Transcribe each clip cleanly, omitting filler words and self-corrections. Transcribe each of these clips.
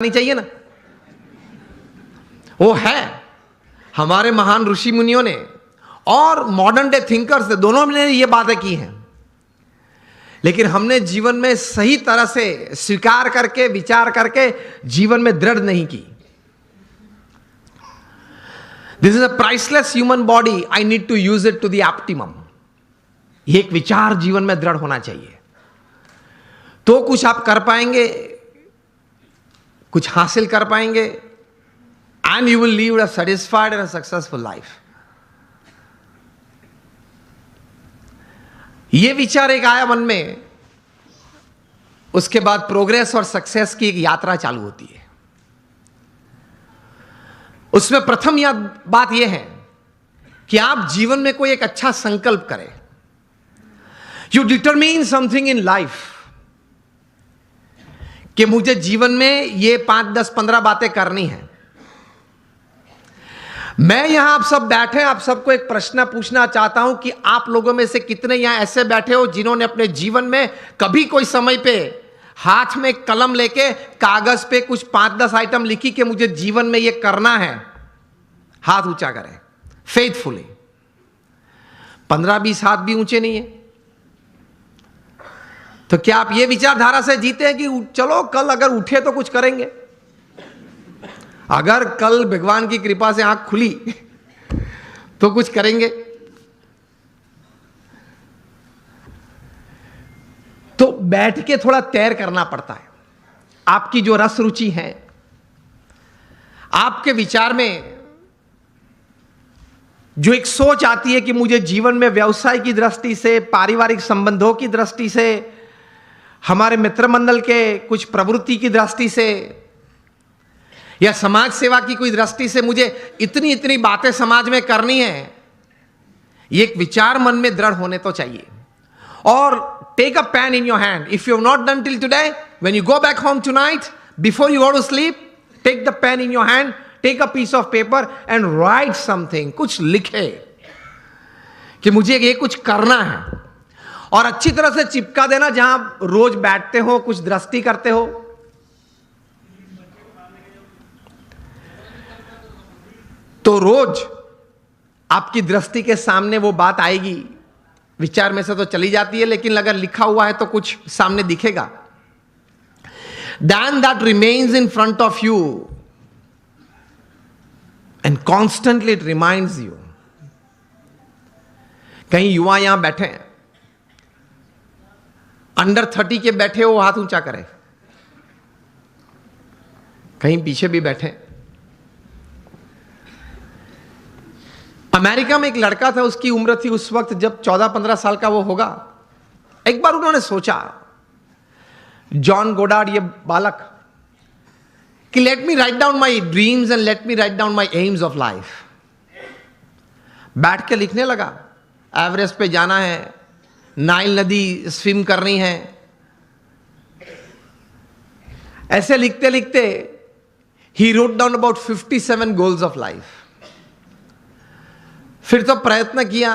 नहीं चाहिए ना। वो है हमारे महान ऋषि मुनियों ने और मॉडर्न डे थिंकर्स ने, दोनों ने ये बातें की हैं, लेकिन हमने जीवन में सही तरह से स्वीकार करके विचार करके जीवन में दृढ़ नहीं की। This is a priceless human body, I need to use it to the optimum. ये एक विचार जीवन में दृढ़ होना चाहिए, तो कुछ आप कर पाएंगे, कुछ हासिल कर पाएंगे, and you will leave a satisfied and successful life. ये विचार एक आया मन में, उसके बाद प्रोग्रेस और सक्सेस की एक यात्रा चालू होती है। उसमें प्रथम बात यह है कि आप जीवन में कोई एक अच्छा संकल्प करें। You determine something in life कि मुझे जीवन में ये 5, 10, 15 बातें करनी है। मैं यहां आप सब बैठे, आप सबको एक प्रश्न पूछना चाहता हूं कि आप लोगों में से कितने यहां ऐसे बैठे हो जिन्होंने अपने जीवन में कभी कोई समय पे हाथ में कलम लेके कागज पे कुछ 5-10 आइटम लिखी कि मुझे जीवन में ये करना है? हाथ ऊंचा करें फेथफुली। 15-20 हाथ भी ऊंचे नहीं है। तो क्या आप ये विचारधारा से जीते हैं कि चलो कल अगर उठे तो कुछ करेंगे? अगर कल भगवान की कृपा से आंख खुली तो कुछ करेंगे? तो बैठ के थोड़ा तैर करना पड़ता है। आपकी जो रस रुचि है, आपके विचार में जो एक सोच आती है कि मुझे जीवन में व्यवसाय की दृष्टि से, पारिवारिक संबंधों की दृष्टि से, हमारे मित्र मंडल के कुछ प्रवृत्ति की दृष्टि से या समाज सेवा की कोई दृष्टि से मुझे इतनी इतनी बातें समाज में करनी है, ये एक विचार मन में दृढ़ होने तो चाहिए। और take a pen in your hand. If you have not done till today, when you go back home tonight, before you go to sleep, take the pen in your hand, take a piece of paper and write something. कुछ लिखे कि मुझे ये कुछ करना है, और अच्छी तरह से चिपका देना जहां रोज बैठते हो, कुछ दृष्टि करते हो। तो रोज आपकी दृष्टि के सामने वो बात आएगी। विचार में से तो चली जाती है, लेकिन अगर लिखा हुआ है तो कुछ सामने दिखेगा। Then that remains in front of you and constantly it reminds you। कहीं युवा यहां बैठे हैं, अंडर 30 के बैठे हो, हाथ ऊंचा करें। कहीं पीछे भी बैठे। अमेरिका में एक लड़का था, उसकी उम्र थी उस वक्त जब 14-15 साल का वो होगा। एक बार उन्होंने सोचा, जॉन गोडार्ड ये बालक, कि let me write down my dreams and let me write down my AIIMS of life. बैठ के लिखने लगा, एवरेस्ट पे जाना है, नाइल नदी स्विम करनी है। ऐसे लिखते लिखते he wrote down about 57 goals of life. फिर तो प्रयत्न किया,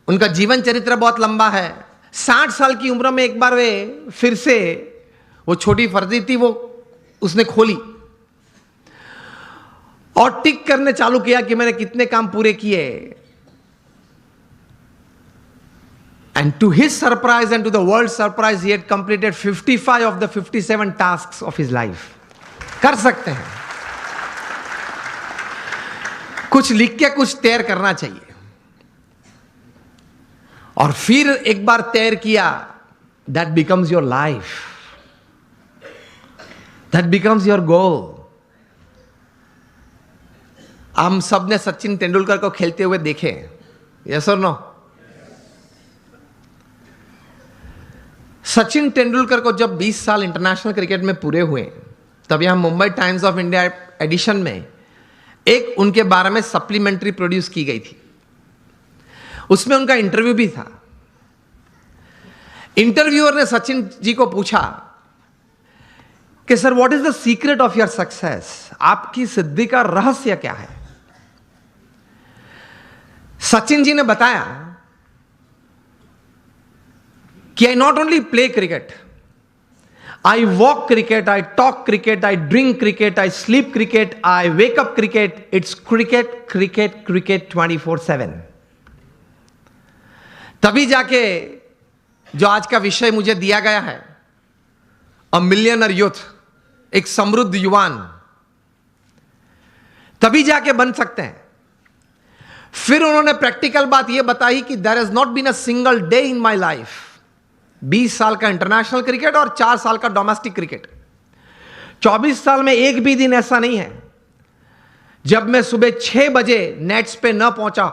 उनका जीवन चरित्र बहुत लंबा है। 60 साल की उम्र में एक बार वे फिर से, वो छोटी फर्जी थी, वो उसने खोली और टिक करने चालू किया कि मैंने कितने काम पूरे किए। And to his surprise and to the world's surprise, he had completed 55 of the 57 tasks of his life। कर सकते हैं, कुछ लिख के कुछ तैर करना चाहिए। और फिर एक बार तैर किया, that becomes your life, that becomes your goal। हम सब ने सचिन तेंदुलकर को खेलते हुए देखे, yes or no? Sachin Tendulkar को जब 20 साल इंटरनेशनल क्रिकेट में पूरे हुए, तब यहां Mumbai Times of India edition में एक उनके बारे में सप्लीमेंट्री प्रोड्यूस की गई थी। उसमें उनका इंटरव्यू भी था। इंटरव्यूअर ने सचिन जी को पूछा कि sir, what is the secret of your success? आपकी सिद्धि का रहस्य क्या है? सचिन जी ने बताया कि I not only play cricket, I walk cricket, I talk cricket, I drink cricket, I sleep cricket, I wake up cricket. It's cricket, cricket, cricket 24/7. तभी जाके जो आज का विषय मुझे दिया गया है, अ मिलियनर यूथ, एक समृद्ध युवान, तभी जाके बन सकते हैं। फिर उन्होंने प्रैक्टिकल बात यह बताई कि there has not been a single day in my life, 20 साल का इंटरनेशनल क्रिकेट और 4 साल का डोमेस्टिक क्रिकेट, 24 साल में एक भी दिन ऐसा नहीं है जब मैं सुबह 6 बजे नेट्स पे न पहुंचा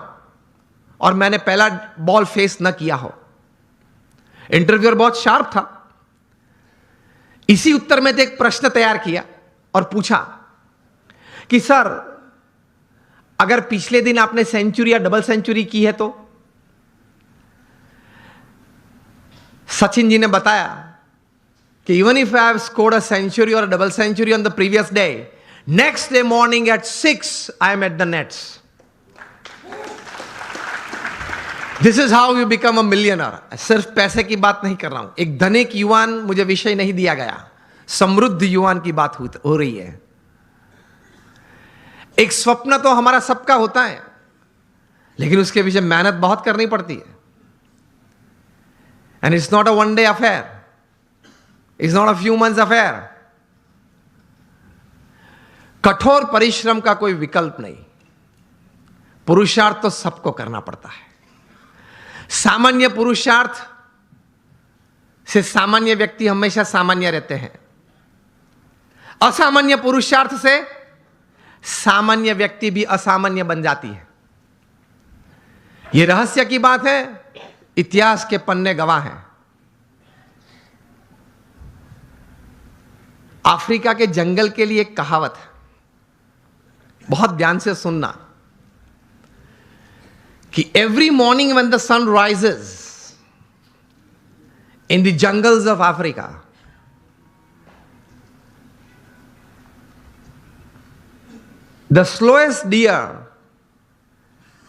और मैंने पहला बॉल फेस न किया हो। इंटरव्यूअर बहुत शार्प था। इसी उत्तर में एक प्रश्न तैयार किया और पूछा कि सर, अगर पिछले दिन आपने सेंचुरी या डबल सेंचुरी की है तो? सचिन जी ने बताया कि even if I have scored a century और double century on the previous day, next day morning at 6 I am at the nets. This is how you become a millionaire. सिर्फ पैसे की बात नहीं कर रहा हूं, एक धनिक युवान मुझे विषय नहीं दिया गया, समृद्ध युवान की बात हो रही है। एक स्वप्न तो हमारा सबका होता है, लेकिन उसके पीछे मेहनत बहुत करनी पड़ती है। And it's not a one day affair, it's not a few months affair. कठोर परिश्रम का कोई विकल्प नहीं, पुरुषार्थ तो सबको करना पड़ता है। सामान्य पुरुषार्थ से सामान्य व्यक्ति हमेशा सामान्य रहते हैं, असामान्य पुरुषार्थ से सामान्य व्यक्ति भी असामान्य बन जाती है। यह रहस्य की बात है, इतिहास के पन्ने गवाह हैं। अफ्रीका के जंगल के लिए एक कहावत है, बहुत ध्यान से सुनना, कि every morning when the sun rises in the jungles of Africa, the slowest deer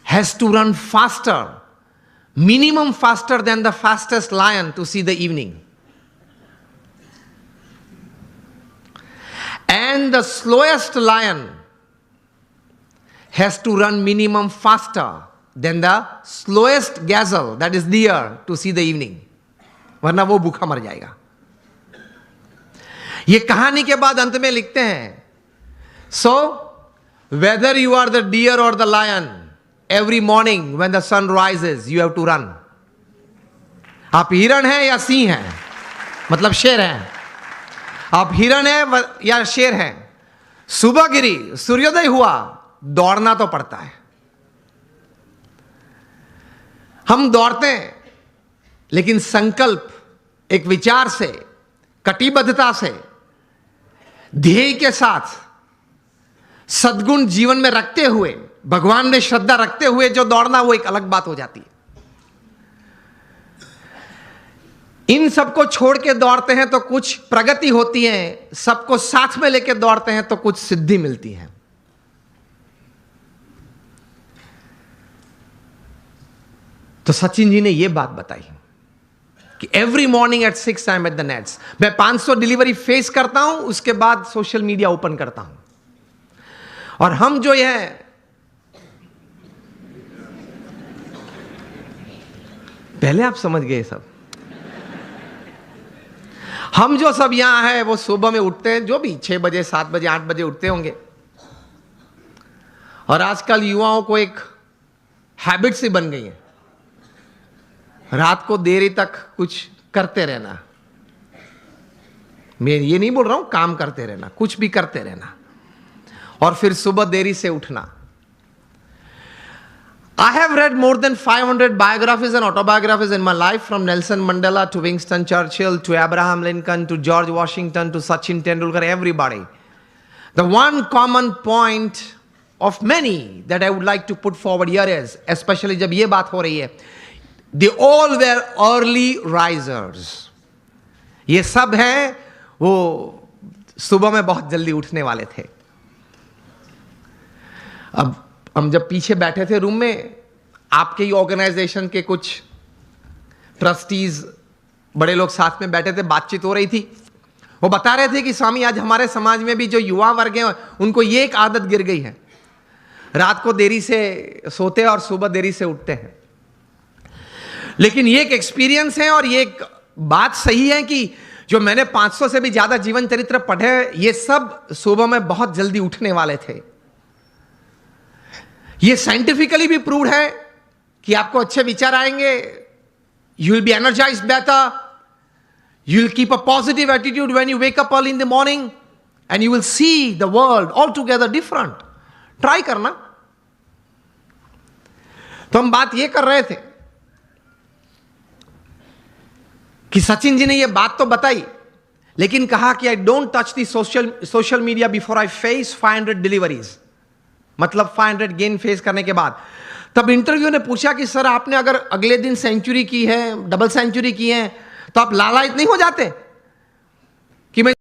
has to run faster, minimum faster than the fastest lion to see the evening. And the slowest lion has to run minimum faster than the slowest gazelle, that is deer, to see the evening. वरना वो भूखा मर जाएगा। ये कहानी के बाद अंत में लिखते हैं, so whether you are the deer or the lion, every morning when the sun rises, you have to run. आप हिरण हैं या सिंह हैं, मतलब शेर हैं, आप हिरण हैं या शेर हैं, सुबह गिरी, सूर्योदय हुआ, दौड़ना तो पड़ता है। हम दौड़ते हैं, लेकिन संकल्प, एक विचार से, कटिबद्धता से, ध्येय के साथ, सद्गुण जीवन में रखते हुए, भगवान में श्रद्धा रखते हुए जो दौड़ना, वो एक अलग बात हो जाती है। इन सबको छोड़ के दौड़ते हैं तो कुछ प्रगति होती है, सबको साथ में लेके दौड़ते हैं तो कुछ सिद्धि मिलती है। तो सचिन जी ने यह बात बताई कि every morning at 6 I am at the nets. मैं 500 डिलीवरी फेस करता हूं, उसके बाद सोशल मीडिया ओपन करता हूं। और हम जो है, पहले आप समझ गए सब, हम जो सब यहां है वो सुबह में उठते हैं, जो भी 6 बजे 7 बजे 8 बजे उठते होंगे। और आजकल युवाओं को एक हैबिट सी बन गई है, रात को देरी तक कुछ करते रहना। मैं ये नहीं बोल रहा हूं काम करते रहना, कुछ भी करते रहना, और फिर सुबह देरी से उठना। I have read more than 500 biographies and autobiographies in my life, from Nelson Mandela to Winston Churchill to Abraham Lincoln to George Washington to Sachin Tendulkar, everybody. The one common point of many that I would like to put forward here is, especially जब ये बात हो रही है, they all were early risers. ये सब हैं वो सुबह में बहुत जल्दी उठने वाले थे। अब हम जब पीछे बैठे थे रूम में, आपके ही ऑर्गेनाइजेशन के कुछ ट्रस्टीज, बड़े लोग साथ में बैठे थे, बातचीत हो रही थी। वो बता रहे थे कि स्वामी आज हमारे समाज में भी जो युवा वर्ग है उनको ये एक आदत गिर गई है, रात को देरी से सोते हैं और सुबह देरी से उठते हैं। लेकिन ये एक एक्सपीरियंस है और ये एक बात सही है कि जो मैंने 500 से भी ज्यादा जीवन चरित्र पढ़े, ये सब सुबह में बहुत जल्दी उठने वाले थे। ये साइंटिफिकली भी प्रूव्ड है कि आपको अच्छे विचार आएंगे, you will be energised better, you will keep a positive attitude when you wake up early in the morning and you will see the world altogether different. Try करना। तो हम बात ये कर रहे थे कि सचिन जी ने ये बात तो बताई, लेकिन कहा कि I don't touch the social media before I face 500 deliveries, मतलब 500 गेन फेस करने के बाद। तब इंटरव्यू ने पूछा कि सर आपने अगर अगले दिन सेंचुरी की है, डबल सेंचुरी की है, तो आप लालायित नहीं हो जाते कि मैं